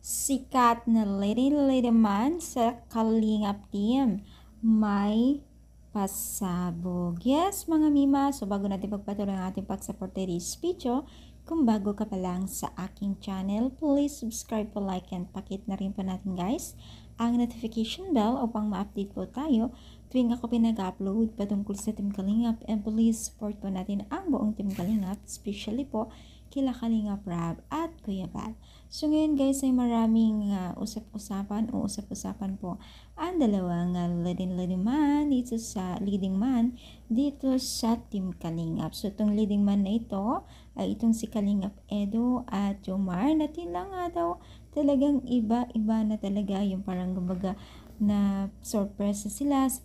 Sikat na lady man sa Kalingap Team. May pasabog. Yes, mga mima. So, bago natin pagpatuloy ang ating pag-support this video, kung bago ka pa lang sa aking channel, please subscribe po, like, and pakit na rin po natin guys ang notification bell upang ma-update po tayo tuwing ako pinag-upload patungkol sa Team Kalingap. And please support po natin ang buong Team Kalingap, especially po kila Kalingap Rab at Kuya Bal. So ngayon guys ay maraming usap-usapan po ang dalawang leading man dito sa Team Kalingap. So itong leading man na ito ay itong si Kalingap Edo at Jomar na tila nga daw talagang iba-iba na talaga yung parang kumbaga na sorpresa sila sa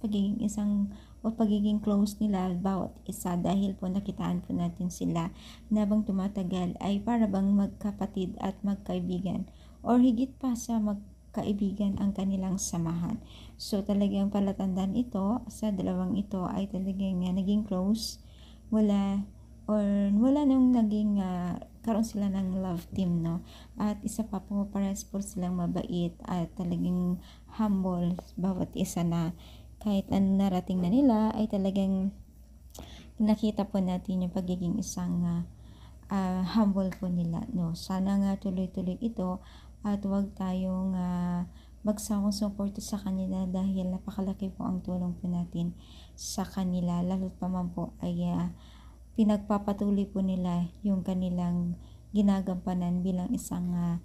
pagiging close nila bawat isa dahil po nakitaan po natin sila na bang tumatagal ay para bang magkapatid at magkaibigan or higit pa sa magkaibigan ang kanilang samahan. So talagang palatandaan ito sa dalawang ito ay talagang naging close wala nung naging karoon sila ng love team, no? At isa pa po, parehas po silang mabait at talagang humble bawat isa na kahit ang narating na nila ay talagang nakita po natin yung pagiging isang humble po nila, no? Sana nga tuloy-tuloy ito at huwag tayong magsawang suporta sa kanila dahil napakalaki po ang tulong po natin sa kanila, lalo pa man po ay pinagpapatuloy po nila yung kanilang ginagampanan bilang isang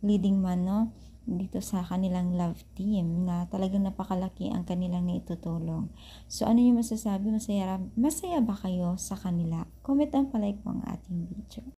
leading man, no? Dito sa kanilang love team na talagang napakalaki ang kanilang naitutulong. So ano yung masasabi? Masaya ba kayo sa kanila? Comment ang palike po ang ating video.